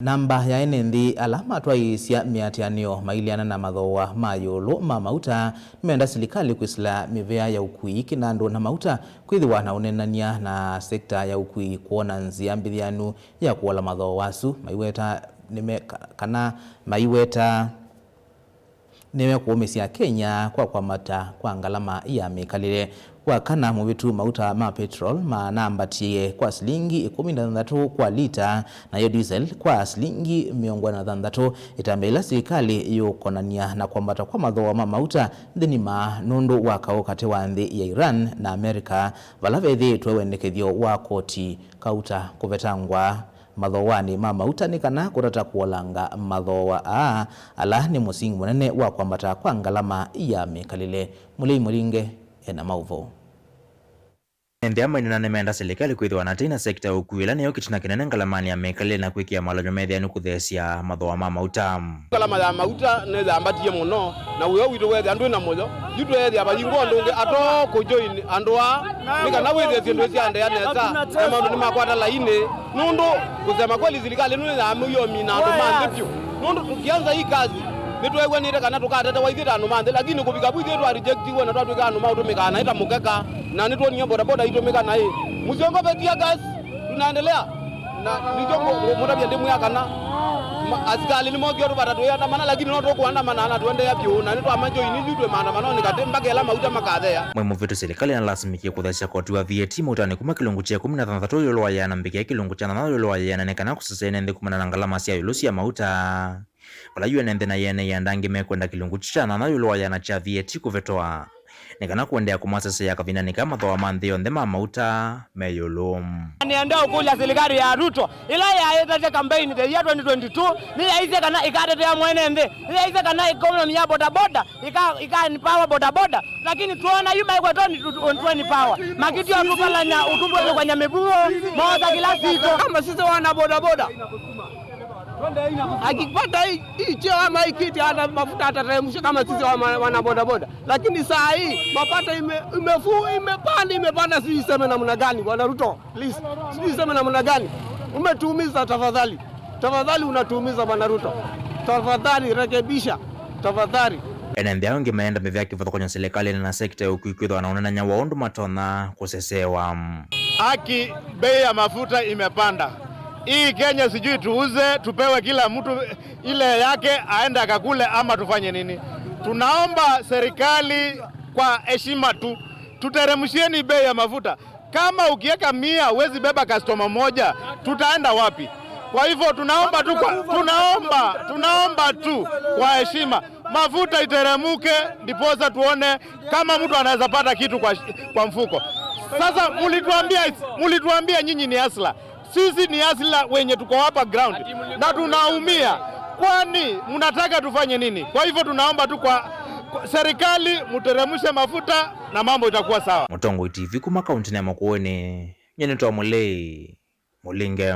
Namba ya enendi alama twaisya miatianio mailiana na mathoa mayulu ma mauta nimeenda serikali kwisila mivea ya ukui kinandu na mauta kwithiwa na unenania na sekta ya ukui kuona nzia mbithianu ya kuola mathoa wasu maiweta nimekuumisya Kenya kwa kwamata kwa ngalama ya mikalile wakana muvitu mauta ma petrol manambatie kwa shilingi 16 kwa lita na yo diesel kwa shilingi 60 itambela serikali yukonania na kwambata kwa mathoa ma mauta thinima nundu wakao kati wa nthi ya Iran na Amerika valavethi twewendekethio wa koti kauta kuvetangwa mathoani ma mauta ni kana kurata kuolanga mathoa ala ni musingi munene wa kwambata kwa ngalama ya mikalile. Mulei Muringe ena mauvo Ndiama ina nemenda serikali kwithiwa na tena sekta ukuila niyo kitina kinene ngalamani ya mikalile na kwikia malanyo methianu kuthesia mathoa ma mauta. Ngalama ya mauta neza ambatie muno na uyo witu wethe andu na moyo yitu wethe abayingo ndunge ato ko join andwa nika na wethe zindu cia ande anesa na mandu ni makwata laini nundu kusema kweli serikali nune ya muyo mina andu mandipyo nundu tukianza hii kazi nitwewe nire kana tukatete waithira andu manthe lakini kubika bwithi twa rejectiwe na twatwika andu mautumika na ita mukeka na nitwonia bodaboda itumika na hii musiongo betia gas tunaendelea na nijongo mutabia ndimu ya kana askali ni mogyo batatu ya tamana lakini no tukuandamana na tuende yapyo na nitwa majo inizitwe maandamano nikatemba kela mauta makathea mwe muvitu serikali analasimikia kuthesha koti wa VAT mutani kuma kilungu chia 16 yolo yana mbikia kilungu cha 8 yolo yana nekana kusasene ndi kumana na ngalama cia yolo cia mauta wala yuene na yene yandangi mekwenda kilungu cha 8 yolo yana cha VAT kuvetoa nekana kuendea kumasasa ya kavina ni kama mathoa manthio nthema mauta meyolo niendea ukuja serikali ya Ruto ila ya etaje campaign the year 2022 ni yaise kana ikatetea mwene nthi ni yaise kana economy ya bodaboda ika ni power bodaboda lakini tuona yuma iko 20 power makiti ya kupalanya utumbo kwa nyamebuo moja kila siku kama sisi wana bodaboda akipata hii cheo ama hii kiti hata mafuta atateremsha kama sisi wana bodaboda, lakini saa hii mapato imepanda, sisi sema namna gani bwana Ruto? Please, sisi sema namna gani? Umetuumiza tafadhali. Tafadhali unatuumiza bwana Ruto. Tafadhali rekebisha. Tafadhali. Enende aungi meenda mivya kifadho kwenye serikali na sekta ya ukwikwido wanaonena nya waundu matona kusesewa. Haki bei ya mafuta imepanda. Hii Kenya sijui tuuze, tupewe kila mtu ile yake aende akakule ama tufanye nini? Tunaomba serikali kwa heshima tu, tuteremshieni bei ya mafuta. Kama ukiweka 100 huwezi beba customer moja, tutaenda wapi? Kwa hivyo tunaomba tu kwa heshima mafuta iteremuke ndiposa tuone kama mtu anaweza pata kitu kwa mfuko. Sasa mulituambia nyinyi ni asla. Sisi ni asila wenye tuko hapa ground na tunaumia. Kwani mnataka tufanye nini? Kwa hivyo tunaomba tu kwa serikali muteremshe mafuta na mambo itakuwa sawa. Mutongo TV kuma kaunti ya Makueni. Nyenetwa Mulei Mulinge.